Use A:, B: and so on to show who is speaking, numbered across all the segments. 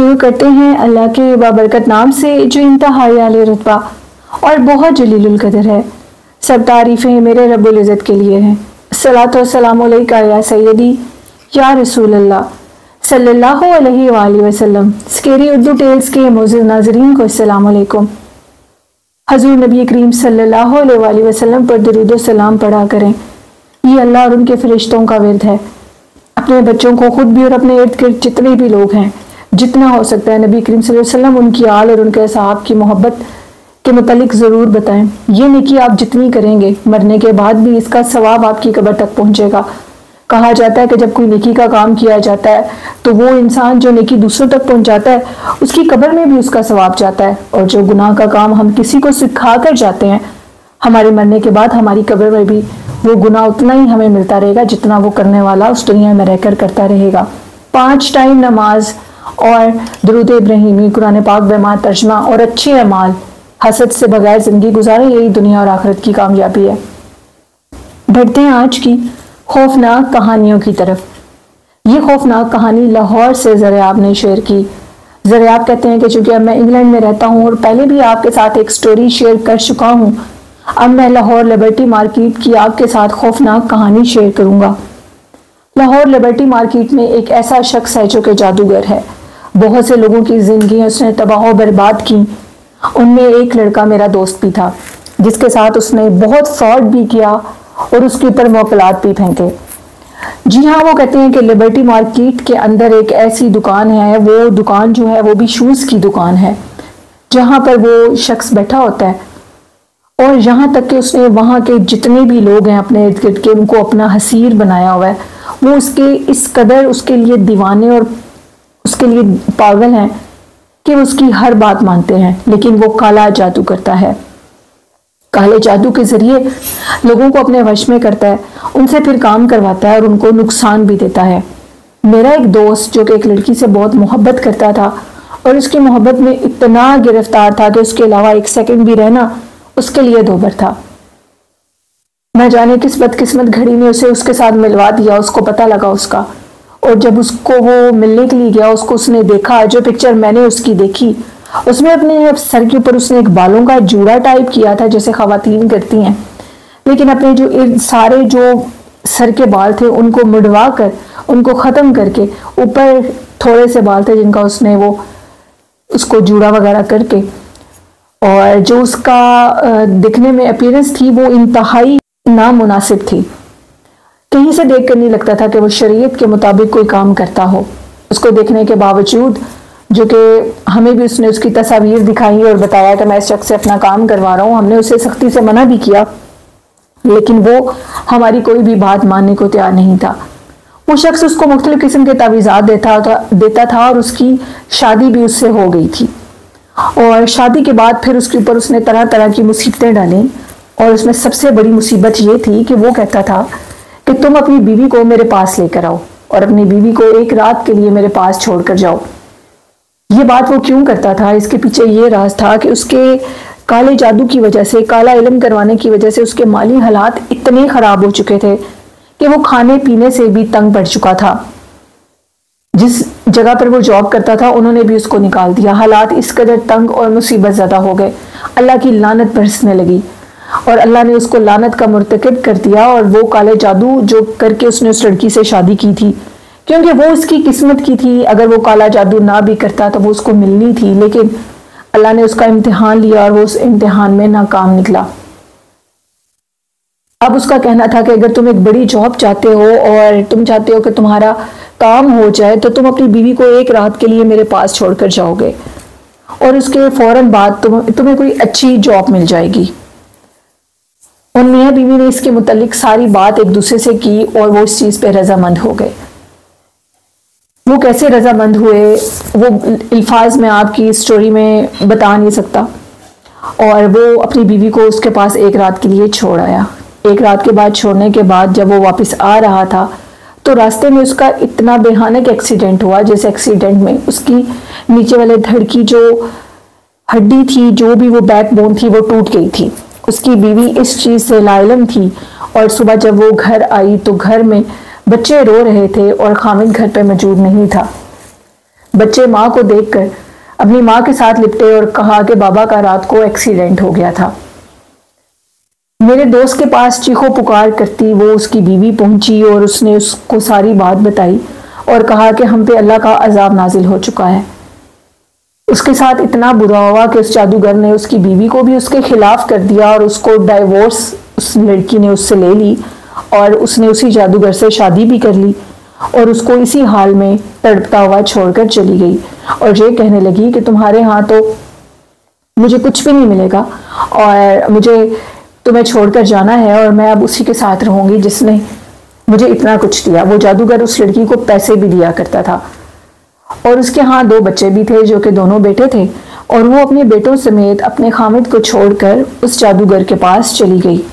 A: शुरू करते हैं अल्लाह के बाबरकत नाम से जो इंतहाई आले रुतबा और बहुत जलीलुल कदर है। सब तारीफ़ें मेरे रब्बुल इज़्ज़त के लिए हैं। सलातो वस्सलामु अलैका या सय्यदी या रसूल अल्लाह सल्लल्लाहु अलैहि वसल्लम। स्केरी उर्दू टेल्स के मोअज़्ज़िज़ नाज़रीन को अस्सलामु अलैकुम। हज़ूर नबी करीम सल्लल्लाहु अलैहि वसल्लम पर दरूद व सलाम पढ़ा करें। ये अल्लाह और उनके फरिश्तों का विर्द है। अपने बच्चों को खुद भी और अपने इर्द गिर्द जितने भी लोग हैं, जितना हो सकता है नबी करीम सल्लल्लाहु अलैहि वसल्लम उनकी आल और उनके असहाब की मोहब्बत के मुतालिक ज़रूर बताएं। ये नेकी आप जितनी करेंगे मरने के बाद भी इसका सवाब आपकी कब्र तक पहुंचेगा। कहा जाता है कि जब कोई नेकी का काम किया जाता है तो वो इंसान जो नेकी दूसरों तक पहुंचाता है उसकी कब्र में भी उसका सवाब जाता है, और जो गुनाह का काम हम किसी को सिखा कर जाते हैं हमारे मरने के बाद हमारी कब्र में भी वो गुनाह उतना ही हमें मिलता रहेगा जितना वो करने वाला उस दुनिया में रहकर करता रहेगा। 5 टाइम नमाज और दुरूद इब्राहिमी, कुरान पाक बेमार तर्जमा और अच्छे अमाल, हसद से बगैर जिंदगी गुजारे, यही दुनिया और आखिरत की कामयाबी है। बढ़ते हैं आज की खौफनाक कहानियों की तरफ। ये खौफनाक कहानी लाहौर से ज़रियाब ने शेयर की। ज़रियाब कहते हैं कि चूंकि अब मैं इंग्लैंड में रहता हूँ और पहले भी आपके साथ एक स्टोरी शेयर कर चुका हूँ, अब मैं लाहौर लिबर्टी मार्केट की आपके साथ खौफनाक कहानी शेयर करूंगा। लाहौर लिबर्टी मार्केट में एक ऐसा शख्स है जो कि जादूगर है। बहुत से लोगों की जिंदगी उसने तबाह बर्बाद की। उनमें एक लड़का मेरा दोस्त भी था जिसके साथ उसने बहुत फ्रॉड भी किया और उसके ऊपर मौकलात भी फेंके। जी हाँ, वो कहते हैं कि लिबर्टी मार्केट के अंदर एक ऐसी दुकान है, वो दुकान जो है वो भी शूज़ की दुकान है, जहाँ पर वो शख्स बैठा होता है और यहाँ तक कि उसने वहाँ के जितने भी लोग हैं अपने इर्द गिर्द के उनको अपना हसीर बनाया हुआ है। वो उसके इस कदर उसके लिए दीवाने और उसके लिए पागल हैं कि वो उसकी हर बात मानते हैं। लेकिन वो काला जादू करता है, काले जादू के जरिए लोगों को अपने वश में करता है, उनसे फिर काम करवाता है और उनको नुकसान भी देता है। मेरा एक दोस्त जो कि एक लड़की से बहुत मोहब्बत करता था और उसकी मोहब्बत में इतना गिरफ्तार था कि उसके अलावा एक सेकंड भी रहना उसके लिए दोबर था। न जाने किस बदकिस्मत घड़ी ने उसे उसके साथ मिलवा दिया, उसको पता लगा उसका। और जब उसको वो मिलने के लिए गया, उसको उसने देखा, जो पिक्चर मैंने उसकी देखी उसमें अपने सर के ऊपर उसने एक बालों का जूड़ा टाइप किया था जैसे खवातीन करती हैं, लेकिन अपने जो सारे जो सर के बाल थे उनको मुड़वा कर उनको ख़त्म करके ऊपर थोड़े से बाल थे जिनका उसने वो उसको जूड़ा वगैरह करके, और जो उसका दिखने में अपीयरेंस थी वो इंतहाई नामुनासिब थी। कहीं से देख कर नहीं लगता था कि वो शरीयत के मुताबिक कोई काम करता हो। उसको देखने के बावजूद, जो कि हमें भी उसने उसकी तस्वीर दिखाई और बताया कि मैं इस शख्स से अपना काम करवा रहा हूँ, हमने उसे सख्ती से मना भी किया लेकिन वो हमारी कोई भी बात मानने को तैयार नहीं था। वो शख्स उसको मुख्तलिफ किस्म के तावीज़ात देता था और उसकी शादी भी उससे हो गई थी। और शादी के बाद फिर उसके ऊपर उसने तरह तरह की मुसीबतें डाली, और उसमें सबसे बड़ी मुसीबत ये थी कि वो कहता था कि तुम अपनी बीवी को मेरे पास लेकर आओ और अपनी बीवी को एक रात के लिए मेरे पास छोड़कर जाओ। ये बात वो क्यों करता था, इसके पीछे ये राज था कि उसके काले जादू की वजह से, काला इल्म करवाने की वजह से उसके माली हालात इतने खराब हो चुके थे कि वो खाने पीने से भी तंग पड़ चुका था। जिस जगह पर वो जॉब करता था उन्होंने भी उसको निकाल दिया। हालात इस कदर तंग और मुसीबत ज़्यादा हो गए, अल्लाह की लानत बरसने लगी और अल्लाह ने उसको लानत का मुर्तकिब कर दिया। और वो काले जादू जो करके उसने उस लड़की से शादी की थी, क्योंकि वो उसकी किस्मत की थी, अगर वो काला जादू ना भी करता तो वो उसको मिलनी थी, लेकिन अल्लाह ने उसका इम्तिहान लिया और वो उस इम्तिहान में नाकाम निकला। अब उसका कहना था कि अगर तुम एक बड़ी जॉब चाहते हो और तुम चाहते हो कि तुम्हारा काम हो जाए तो तुम अपनी बीवी को एक रात के लिए मेरे पास छोड़कर जाओगे और उसके फौरन बाद तुम्हें कोई अच्छी जॉब मिल जाएगी। और मियाँ बीवी ने इसके मुतालिक सारी बात एक दूसरे से की और वो इस चीज़ पे रजामंद हो गए। वो कैसे रजामंद हुए वो अल्फाज में आपकी स्टोरी में बता नहीं सकता। और वो अपनी बीवी को उसके पास एक रात के लिए छोड़ आया। एक रात के बाद छोड़ने के बाद जब वो वापस आ रहा था तो रास्ते में उसका इतना भयानक एक्सीडेंट हुआ, जिस एक्सीडेंट में उसकी नीचे वाले धड़ की जो हड्डी थी, जो भी वो बैकबोन थी, वो टूट गई थी। उसकी बीवी इस चीज़ से लाइलम थी और सुबह जब वो घर आई तो घर में बच्चे रो रहे थे और खामिद घर पे मौजूद नहीं था। बच्चे माँ को देखकर अपनी माँ के साथ लिपटे और कहा कि बाबा का रात को एक्सीडेंट हो गया था। मेरे दोस्त के पास चीखो पुकार करती वो उसकी बीवी पहुंची और उसने उसको सारी बात बताई और कहा कि हम पे अल्लाह का अजाब नाजिल हो चुका है। उसके साथ इतना बुरा हुआ कि उस जादूगर ने उसकी बीवी को भी उसके खिलाफ कर दिया और उसको डाइवोर्स उस लड़की ने उससे ले ली और उसने उसी जादूगर से शादी भी कर ली और उसको इसी हाल में तड़पता हुआ छोड़कर चली गई और ये कहने लगी कि तुम्हारे यहाँ तो मुझे कुछ भी नहीं मिलेगा और मुझे तुम्हें छोड़कर जाना है और मैं अब उसी के साथ रहूंगी जिसने मुझे इतना कुछ दिया। वो जादूगर उस लड़की को पैसे भी दिया करता था और उसके यहाँ 2 बच्चे भी थे जो कि दोनों बेटे थे और वो अपने बेटों समेत अपने खामिद को छोड़कर उस जादूगर के पास चली गई।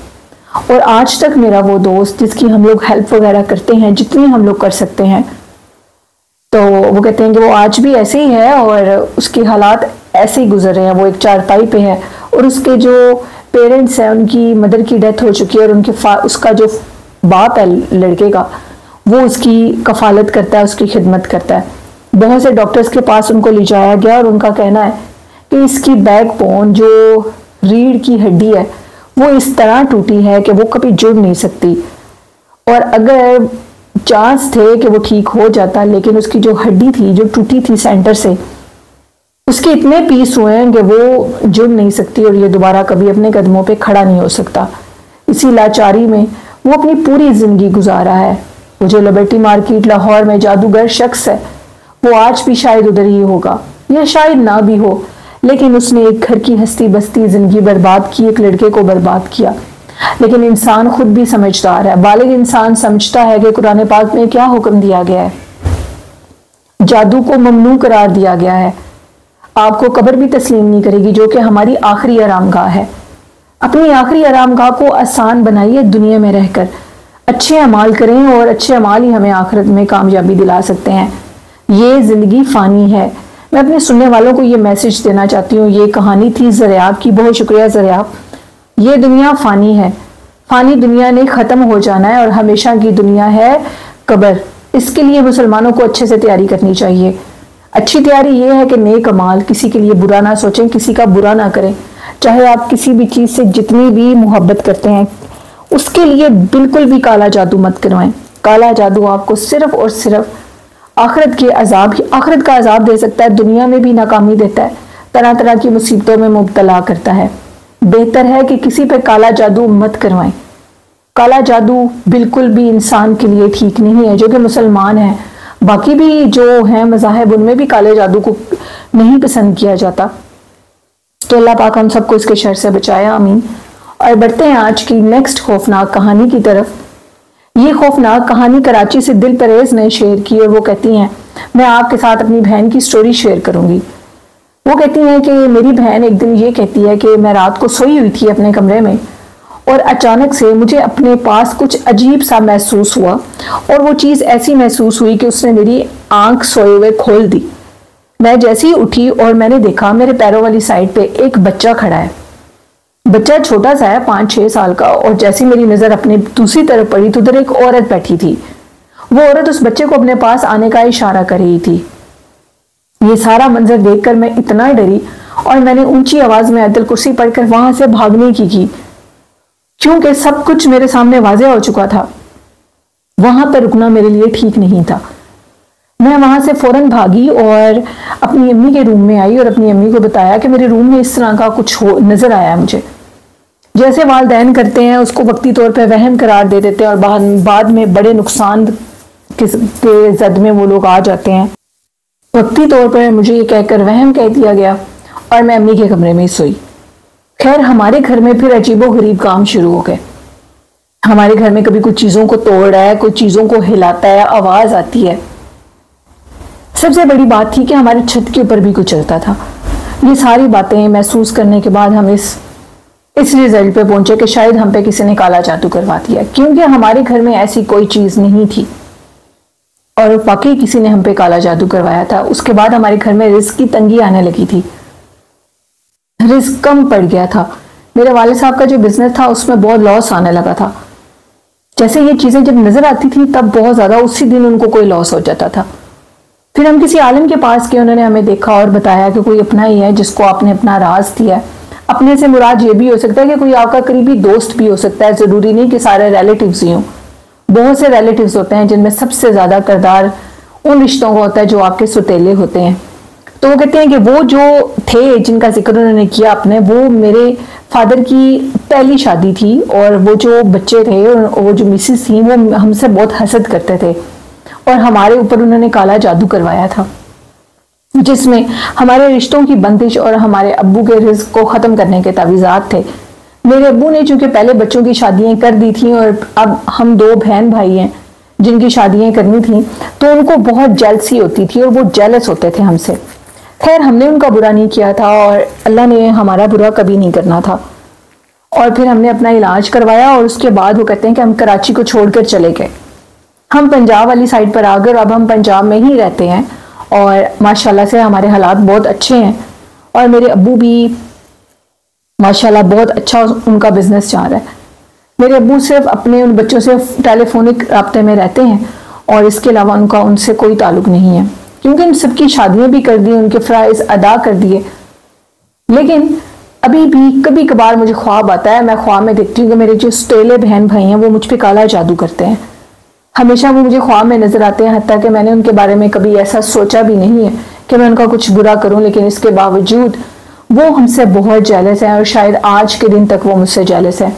A: और आज तक मेरा वो दोस्त जिसकी हम लोग हेल्प वगैरह करते हैं जितनी हम लोग कर सकते हैं, तो वो कहते हैं कि वो आज भी ऐसे ही है और उसके हालात ऐसे ही गुजर रहे हैं। वो एक चारपाई पे है और उसके जो पेरेंट्स हैं उनकी मदर की डेथ हो चुकी है और उसका जो बाप है लड़के का वो उसकी कफालत करता है, उसकी खिदमत करता है। बहुत से डॉक्टर्स के पास उनको ले जाया गया और उनका कहना है कि इसकी बैकबोन जो रीढ़ की हड्डी है वो इस तरह टूटी है कि वो कभी जुड़ नहीं सकती और अगर चांस थे कि वो ठीक हो जाता, लेकिन उसकी जो हड्डी थी जो टूटी थी सेंटर से, उसके इतने पीस हुए हैं कि वो जुड़ नहीं सकती और ये दोबारा कभी अपने कदमों पे खड़ा नहीं हो सकता। इसी लाचारी में वो अपनी पूरी जिंदगी गुजारा है। वो जो लिबर्टी मार्केट लाहौर में जादूगर शख्स है वो आज भी शायद उधर ही होगा या शायद ना भी हो, लेकिन उसने एक घर की हस्ती बस्ती जिंदगी बर्बाद की, एक लड़के को बर्बाद किया। लेकिन इंसान खुद भी समझदार है, बालिग इंसान समझता है कि कुरान पाक में क्या हुक्म दिया गया है। जादू को ममनू करार दिया गया है। आपको कब्र भी तस्लीम नहीं करेगी जो कि हमारी आखिरी आरामगाह है। अपनी आखिरी आरामगाह को आसान बनाइए, दुनिया में रहकर अच्छे अमाल करें और अच्छे अमाल ही हमें आखिरत में कामयाबी दिला सकते हैं। ये जिंदगी फानी है। मैं अपने सुनने वालों को ये मैसेज देना चाहती हूँ। ये कहानी थी ज़रियाब की। बहुत शुक्रिया ज़रियाब। ये दुनिया फानी है, फानी दुनिया ने ख़त्म हो जाना है और हमेशा की दुनिया है कब्र। इसके लिए मुसलमानों को अच्छे से तैयारी करनी चाहिए। अच्छी तैयारी ये है कि नेक अमाल, किसी के लिए बुरा ना सोचें, किसी का बुरा ना करें। चाहे आप किसी भी चीज़ से जितनी भी मोहब्बत करते हैं उसके लिए बिल्कुल भी काला जादू मत करवाएं। काला जादू आपको सिर्फ और सिर्फ आखिरत का अजाब दे सकता है, दुनिया में भी नाकामी देता है, तरह तरह की मुसीबतों में मुब्तला करता है। बेहतर है कि किसी पे काला जादू मत करवाएं। काला जादू बिल्कुल भी इंसान के लिए ठीक नहीं है जो कि मुसलमान है। बाकी भी जो हैं मज़ाहिब उनमें भी काले जादू को नहीं पसंद किया जाता। तो अल्लाह पाक हम सबको इसके शर से बचाया, आमीन। और बढ़ते हैं आज की नेक्स्ट खौफनाक कहानी की तरफ। ये खौफनाक कहानी कराची से दिल परेज ने शेयर की और वो कहती हैं मैं आपके साथ अपनी बहन की स्टोरी शेयर करूंगी। वो कहती हैं कि मेरी बहन एक दिन ये कहती है कि मैं रात को सोई हुई थी अपने कमरे में और अचानक से मुझे अपने पास कुछ अजीब सा महसूस हुआ और वो चीज़ ऐसी महसूस हुई कि उसने मेरी आंख सोए हुए खोल दी। मैं जैसे ही उठी और मैंने देखा मेरे पैरों वाली साइड पे एक बच्चा खड़ा है। बच्चा छोटा सा है, 5-6 साल का, और जैसी मेरी नज़र अपने दूसरी तरफ पड़ी तो उधर एक औरत बैठी थी। वो औरत उस बच्चे को अपने पास आने का इशारा कर रही थी। ये सारा मंजर देखकर मैं इतना डरी और मैंने ऊंची आवाज में आयतुल कुर्सी पढ़कर वहां से भागने की क्योंकि सब कुछ मेरे सामने वाज़ेह हो चुका था। वहां पर रुकना मेरे लिए ठीक नहीं था। मैं वहां से फौरन भागी और अपनी अम्मी के रूम में आई और अपनी अम्मी को बताया कि मेरे रूम में इस तरह का कुछ नजर आया मुझे। जैसे वालिदैन करते हैं उसको वक्ती तौर पर वहम करार दे देते हैं और बाद में बड़े नुकसान के जद में वो लोग आ जाते हैं। वक्ती तौर पर मुझे ये कहकर वहम कह दिया गया और मैं अम्मी के कमरे में सोई। खैर हमारे घर में फिर अजीबो गरीब काम शुरू हो गए। हमारे घर में कभी कुछ चीज़ों को तोड़ रहा है, कुछ चीज़ों को हिलाता है, आवाज़ आती है। सबसे बड़ी बात थी कि हमारे छत के ऊपर भी कुछ चलता था। ये सारी बातें महसूस करने के बाद हम इस रिजल्ट पे पहुंचे कि शायद हम पे किसी ने काला जादू करवा दिया, क्योंकि हमारे घर में ऐसी कोई चीज़ नहीं थी और वाकई किसी ने हम पे काला जादू करवाया था। उसके बाद हमारे घर में रिस्क की तंगी आने लगी थी, रिस्क कम पड़ गया था। मेरे वाले साहब का जो बिजनेस था उसमें बहुत लॉस आने लगा था। जैसे ये चीज़ें जब नज़र आती थी तब बहुत ज़्यादा उसी दिन उनको कोई लॉस हो जाता था। फिर हम किसी आलिम के पास गए, उन्होंने हमें देखा और बताया कि कोई अपना ही है जिसको आपने अपना राज दिया है। अपने से मुराद ये भी हो सकता है कि कोई आपका करीबी दोस्त भी हो सकता है, ज़रूरी नहीं कि सारे रिलेटिव्स ही हों। बहुत से रिलेटिव्स होते हैं जिनमें सबसे ज़्यादा किरदार उन रिश्तों का होता है जो आपके सुतेले होते हैं। तो वो कहते हैं कि वो जो थे जिनका जिक्र उन्होंने किया अपने, वो मेरे फादर की पहली शादी थी और वो जो बच्चे थे और वो जो मिसेस थी वो हमसे बहुत हसद करते थे और हमारे ऊपर उन्होंने काला जादू करवाया था जिसमें हमारे रिश्तों की बंदिश और हमारे अब्बू के रिस्क को ख़त्म करने के तावीज़ात थे। मेरे अब्बू ने चूंकि पहले बच्चों की शादियां कर दी थी और अब हम 2 बहन भाई हैं जिनकी शादियां करनी थी, तो उनको बहुत जेलसी होती थी और वो जेलस होते थे हमसे। खैर हमने उनका बुरा नहीं किया था और अल्लाह ने हमारा बुरा कभी नहीं करना था। और फिर हमने अपना इलाज करवाया और उसके बाद वो कहते हैं कि हम कराची को छोड़कर चले गए। हम पंजाब वाली साइड पर आ गए और अब हम पंजाब में ही रहते हैं और माशाल्लाह से हमारे हालात बहुत अच्छे हैं और मेरे अब्बू भी माशाल्लाह बहुत अच्छा उनका बिजनेस जा रहा है। मेरे अब्बू सिर्फ अपने उन बच्चों से टेलीफोनिक राब्ते में रहते हैं और इसके अलावा उनका उनसे कोई ताल्लुक नहीं है, क्योंकि इन सबकी शादियां भी कर दी, उनके फ़राइज़ अदा कर दिए। लेकिन अभी भी कभी कभार मुझे ख्वाब आता है, मैं ख्वाब में देखती हूँ कि मेरे जो सटेले बहन भाई हैं वो मुझ पर काला जादू करते हैं। हमेशा वो मुझे ख्वाब में नजर आते हैं, हत्ता कि मैंने उनके बारे में कभी ऐसा सोचा भी नहीं है कि मैं उनका कुछ बुरा करूं, लेकिन इसके बावजूद वो हमसे बहुत जेलस है और शायद आज के दिन तक वो मुझसे जेलस है।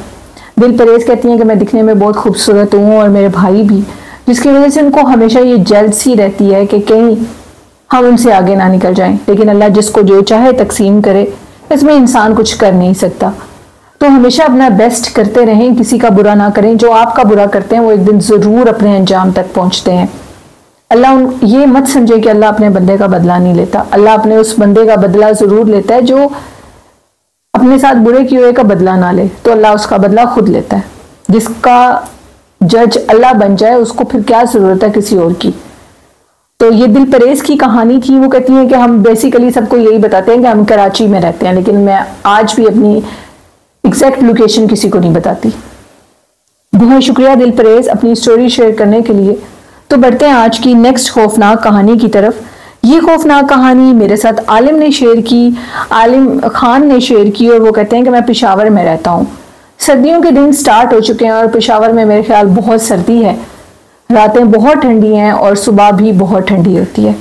A: दिल परेज कहती हैं कि मैं दिखने में बहुत खूबसूरत हूँ और मेरे भाई भी, जिसकी वजह से उनको हमेशा ये जेलसी रहती है कि कहीं हम उनसे आगे ना निकल जाएं। लेकिन अल्लाह जिसको जो चाहे तकसीम करे, इसमें इंसान कुछ कर नहीं सकता। तो हमेशा अपना बेस्ट करते रहें, किसी का बुरा ना करें। जो आपका बुरा करते हैं वो एक दिन ज़रूर अपने अंजाम तक पहुंचते हैं। अल्लाह ये मत समझे कि अल्लाह अपने बंदे का बदला नहीं लेता। अल्लाह अपने उस बंदे का बदला ज़रूर लेता है जो अपने साथ बुरे किए हुए का बदला ना ले, तो अल्लाह उसका बदला खुद लेता है। जिसका जज अल्लाह बन जाए उसको फिर क्या ज़रूरत है किसी और की। तो ये दिल परेज की कहानी थी। वो कहती हैं कि हम बेसिकली सबको यही बताते हैं कि हम कराची में रहते हैं, लेकिन मैं आज भी अपनी एग्जैक्ट लोकेशन किसी को नहीं बताती। बहुत शुक्रिया दिल परेज अपनी स्टोरी शेयर करने के लिए। तो बढ़ते हैं आज की नेक्स्ट खौफनाक कहानी की तरफ। ये खौफनाक कहानी मेरे साथ आलिम ने शेयर की, आलिम खान ने शेयर की और वो कहते हैं कि मैं पेशावर में रहता हूँ। सर्दियों के दिन स्टार्ट हो चुके हैं और पेशावर में मेरे ख्याल बहुत सर्दी है। रातें बहुत ठंडी हैं और सुबह भी बहुत ठंडी होती है।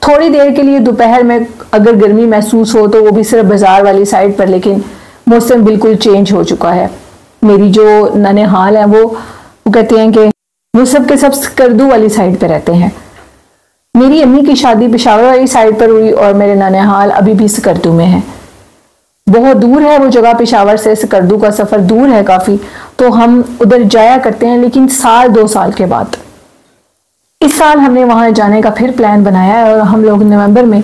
A: थोड़ी देर के लिए दोपहर में अगर गर्मी महसूस हो तो वो भी सिर्फ बाजार वाली साइड पर, लेकिन मौसम बिल्कुल चेंज हो चुका है। मेरी जो ननिहाल है वो कहते हैं कि वो सब के सब स्कर्दू वाली साइड पे रहते हैं। मेरी अम्मी की शादी पेशावर वाली साइड पर हुई और मेरे ननिहाल अभी भी स्कर्दू में है। बहुत दूर है वो जगह, पेशावर से स्कर्दू का सफ़र दूर है काफ़ी, तो हम उधर जाया करते हैं, लेकिन साल 2 साल के बाद। इस साल हमने वहाँ जाने का फिर प्लान बनाया है और हम लोग नवंबर में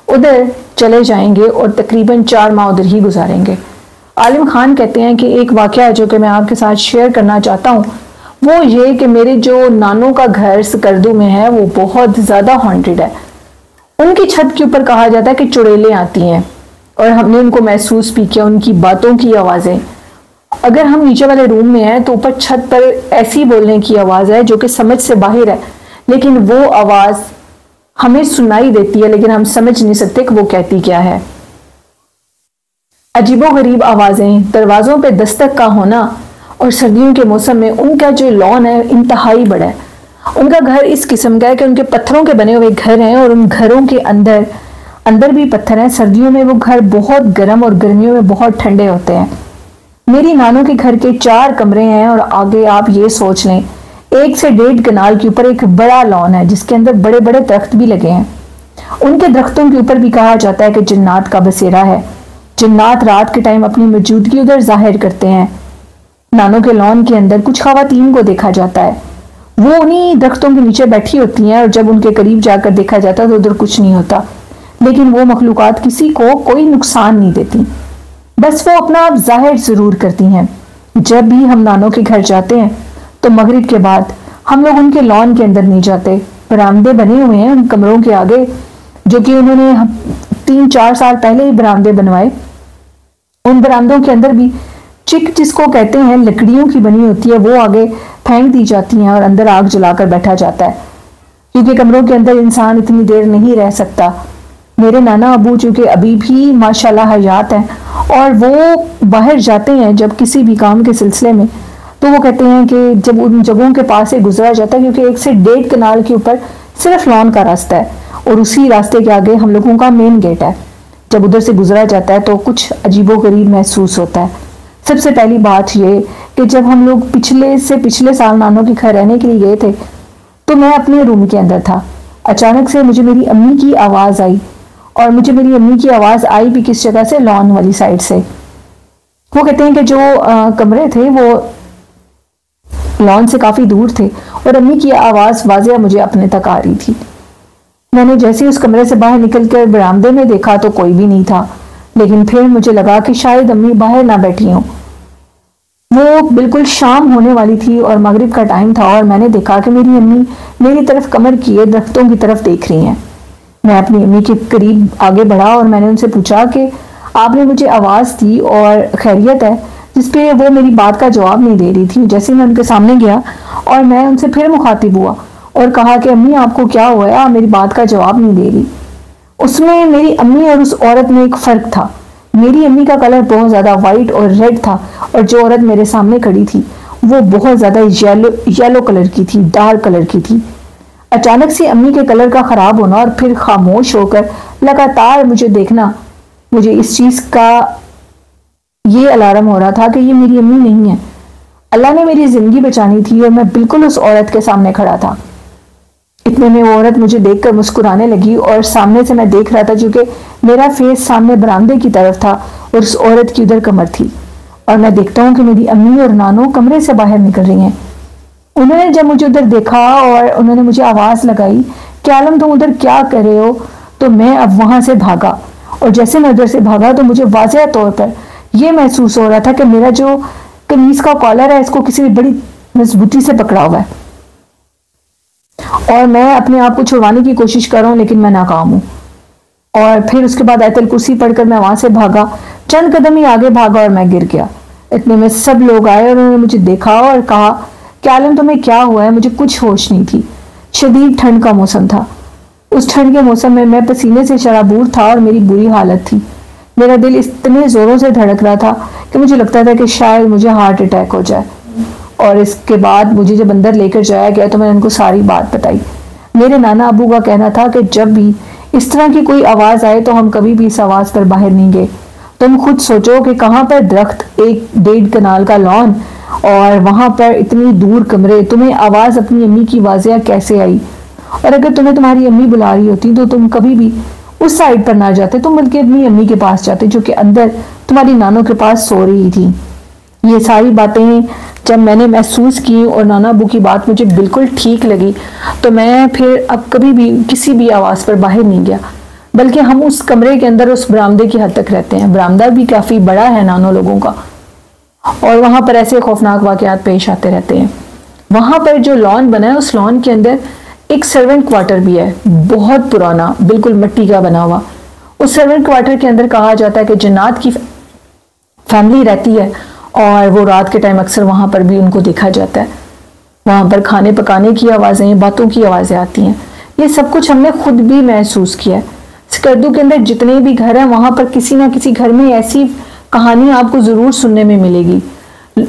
A: उधर चले जाएंगे और तकरीबन 4 माह उधर ही गुजारेंगे। आलिम खान कहते हैं कि एक वाक़या जो कि मैं आपके साथ शेयर करना चाहता हूँ वो ये कि मेरे जो नानों का घर स्कर्दू में है वो बहुत ज़्यादा हॉन्टेड है। उनकी छत के ऊपर कहा जाता है कि चुड़ैलें आती हैं और हमने उनको महसूस भी किया, उनकी बातों की आवाज़ें। अगर हम नीचे वाले रूम में हैं तो ऊपर छत पर ऐसी बोलने की आवाज़ है जो कि समझ से बाहर है, लेकिन वो आवाज़ हमें सुनाई देती है लेकिन हम समझ नहीं सकते कि वो कहती क्या है। अजीबोगरीब आवाज़ें, दरवाज़ों पे दस्तक का होना और सर्दियों के मौसम में उनका जो लॉन है इंतहाई बड़ा है। उनका घर इस किस्म का है कि उनके पत्थरों के बने हुए घर हैं और उन घरों के अंदर भी पत्थर हैं। सर्दियों में वो घर बहुत गर्म और गर्मियों में बहुत ठंडे होते हैं। मेरी नानों के घर के 4 कमरे हैं और आगे आप ये सोच लें 1 से 1.5 कनाल के ऊपर एक बड़ा लॉन है जिसके अंदर बड़े बड़े दरख्त भी लगे हैं। उनके दरख्तों के ऊपर भी कहा जाता है कि जिन्नात का बसेरा है। जिन्नात रात के टाइम अपनी मौजूदगी उधर जाहिर करते हैं। नानों के लॉन के अंदर कुछ खवातीन को देखा जाता है, वो उन्हीं दरख्तों के नीचे बैठी होती हैं और जब उनके करीब जाकर देखा जाता है तो उधर कुछ नहीं होता, लेकिन वो मखलूकात किसी को कोई नुकसान नहीं देती, बस वो अपना आप जाहिर जरूर करती हैं। जब भी हम नानों के घर जाते हैं तो मगरिब के बाद हम लोग उनके लॉन के अंदर नहीं जाते। बरामदे बने हुए हैं उन कमरों के आगे, जो कि उन्होंने 3-4 साल पहले ही बरामदे बनवाए। उन बरामदों के अंदर भी चिक जिसको कहते हैं लकड़ियों की बनी होती है वो आगे फेंक दी जाती हैं और अंदर आग जलाकर बैठा जाता है। क्योंकि कमरों के अंदर इंसान इतनी देर नहीं रह सकता। मेरे नाना अबू चूंकि अभी भी माशाल्लाह हयात हैं और वो बाहर जाते हैं जब किसी भी काम के सिलसिले में, तो वो कहते हैं कि जब उन जगहों के पास से गुजरा जाता है, क्योंकि 1 से 1.5 कनाल के ऊपर सिर्फ लॉन का रास्ता है और उसी रास्ते के आगे हम लोगों का मेन गेट है, जब उधर से गुजरा जाता है तो कुछ अजीबोगरीब महसूस होता है। सबसे पहली बात ये कि जब हम लोग पिछले साल नानों के घर रहने के लिए गए थे तो मैं अपने रूम के अंदर था। अचानक से मुझे मेरी अम्मी की आवाज़ आई, और मुझे मेरी अम्मी की आवाज़ आई भी किस जगह से, लॉन वाली साइड से। वो कहते हैं कि जो कमरे थे वो लॉन से काफ़ी दूर थे और अम्मी की आवाज़ वाज़िया मुझे अपने तक आ रही थी। मैंने जैसे ही उस कमरे से बाहर निकलकर बरामदे में देखा तो कोई भी नहीं था, लेकिन फिर मुझे लगा कि शायद अम्मी बाहर ना बैठी हों। वो बिल्कुल शाम होने वाली थी और मगरिब का टाइम था और मैंने देखा कि मेरी अम्मी मेरी तरफ कमर किए दरख्तों की तरफ देख रही हैं। मैं अपनी अम्मी के करीब आगे बढ़ा और मैंने उनसे पूछा कि आपने मुझे आवाज़ दी और खैरियत है, जिसपे वो मेरी बात का जवाब नहीं दे रही थी। जैसे मैं उनके सामने गया और मैं उनसे फिर मुखातिब हुआ और कहा कि अम्मी आपको क्या हुआ है, आप मेरी बात का जवाब नहीं दे रही। उसमें मेरी अम्मी और उस औरत में एक फ़र्क था। मेरी अम्मी का कलर बहुत ज़्यादा वाइट और रेड था और जो औरत मेरे सामने खड़ी थी वो बहुत ज़्यादा येलो कलर की थी, डार्क कलर की थी। अचानक से अम्मी के कलर का ख़राब होना और फिर खामोश होकर लगातार मुझे देखना, मुझे इस चीज़ का ये अलार्म हो रहा था कि ये मेरी अम्मी नहीं है। अल्लाह ने मेरी ज़िंदगी बचानी थी और मैं बिल्कुल उस औरत के सामने खड़ा था। इतने में वो औरत मुझे देखकर मुस्कुराने लगी और सामने से मैं देख रहा था, क्योंकि मेरा फेस सामने बरामदे की तरफ था और उस औरत की उधर कमर थी। और मैं देखता हूँ कि मेरी अम्मी और नानो कमरे से बाहर निकल रही हैं। उन्होंने जब मुझे उधर देखा और उन्होंने मुझे आवाज़ लगाई कि आलम तुम उधर क्या कर रहे हो, तो मैं अब वहाँ से भागा। और जैसे मैं उधर से भागा तो मुझे वाज़ेह तौर पर यह महसूस हो रहा था कि मेरा जो कमीज़ का कॉलर है इसको किसी ने बड़ी मजबूती से पकड़ा हुआ है और मैं अपने आप को छुड़वाने की कोशिश कर रहा हूँ, लेकिन मैं नाकाम हूँ। और फिर उसके बाद आयतल कुर्सी पढ़कर मैं वहां से भागा, चंद कदम ही आगे भागा और मैं गिर गया। इतने में सब लोग आए और उन्होंने मुझे देखा और कहा कि आलम तुम्हें क्या हुआ है। मुझे कुछ होश नहीं थी। शदीद ठंड का मौसम था। उस ठंड के मौसम में मैं पसीने से शराबूर था और मेरी बुरी हालत थी। मेरा दिल इतने जोरों से धड़क रहा था कि मुझे लगता था कि शायद मुझे हार्ट अटैक हो जाए। और इसके बाद मुझे जब अंदर लेकर जाया गया तो मैंने उनको सारी बात बताई। मेरे नाना अबू का कहना था कि जब भी इस तरह की कोई आवाज़ आए तो हम कभी भी इस आवाज़ पर बाहर नहीं गए। तुम खुद सोचो कि कहाँ पर दरख्त, 1-1.5 कनाल का लॉन और वहाँ पर इतनी दूर कमरे, तुम्हें आवाज़ अपनी अम्मी की वाज़िया कैसे आई। और अगर तुम्हें तुम्हारी अम्मी बुला रही होती तो तुम कभी भी उस साइड पर ना जाते, तुम बल्कि अपनी अम्मी के पास जाते जो कि अंदर तुम्हारी नानों के पास सो रही थी। ये सारी बातें जब मैंने महसूस की और नाना अबू की बात मुझे बिल्कुल ठीक लगी, तो मैं फिर अब कभी भी किसी भी आवाज़ पर बाहर नहीं गया, बल्कि हम उस कमरे के अंदर उस बरामदे की हद तक रहते हैं। बरामदा भी काफ़ी बड़ा है नानों लोगों का और वहाँ पर ऐसे खौफनाक वाक़यात पेश आते रहते हैं। वहाँ पर जो लॉन बना है उस लॉन के अंदर एक सर्वेंट क्वार्टर भी है, बहुत पुराना, बिल्कुल मिट्टी का बना हुआ। उस सर्वेंट क्वार्टर के अंदर कहा जाता है कि जन्नात की फैमिली रहती है और वो रात के टाइम अक्सर वहाँ पर भी उनको देखा जाता है। वहाँ पर खाने पकाने की आवाज़ें, बातों की आवाज़ें आती हैं। ये सब कुछ हमने खुद भी महसूस किया है। स्कर्दू के अंदर जितने भी घर हैं वहाँ पर किसी ना किसी घर में ऐसी कहानी आपको ज़रूर सुनने में मिलेगी।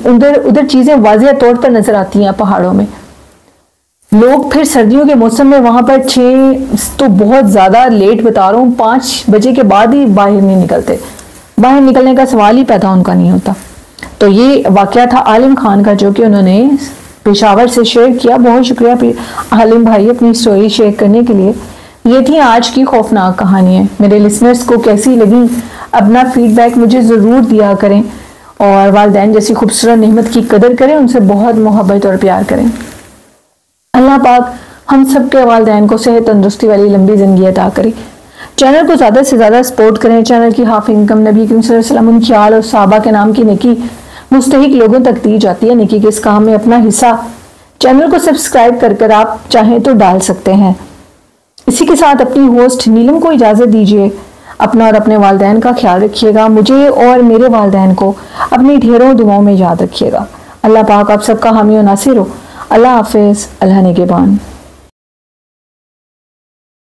A: उधर चीज़ें वाज़ेह तौर पर नज़र आती हैं पहाड़ों में। लोग फिर सर्दियों के मौसम में वहाँ पर 6 तो बहुत ज़्यादा लेट बता रहा हूँ, 5 बजे के बाद ही बाहर नहीं निकलते। बाहर निकलने का सवाल ही पैदा उनका नहीं होता। तो ये वाक़या था आलिम खान का, जो कि उन्होंने पेशावर से शेयर किया। बहुत शुक्रिया आलिम भाई अपनी स्टोरी शेयर करने के लिए। ये थी आज की खौफनाक कहानियाँ। मेरे लिसनर्स को कैसी लगी अपना फीडबैक मुझे ज़रूर दिया करें और वालिदैन जैसी खूबसूरत नेमत की कदर करें, उनसे बहुत मोहब्बत और प्यार करें। अल्लाह पाक हम सब के वालिदैन को सेहत तंदुरुस्ती वाली लंबी ज़िंदगी अता करे। चैनल को ज़्यादा से ज़्यादा सपोर्ट करें। चैनल की हाफ इनकम नबी करीम सल्लल्लाहु अलैहि वसल्लम, उनकी आल और सहाबा के नाम की नेकी मुस्तहिक लोगों तक दी जाती है। नेकी के इस काम में अपना हिस्सा चैनल को सब्सक्राइब कर आप चाहें तो डाल सकते हैं। इसी के साथ अपनी होस्ट नीलम को इजाज़त दीजिए। अपना और अपने वालिदैन का ख्याल रखिएगा। मुझे और मेरे वालिदैन को अपनी ढेरों दुआओं में याद रखिएगा। अल्लाह पाक आप सबका हामी और नासिर हो। अल्लाह हाफिज़। अल्लाह निगहबान।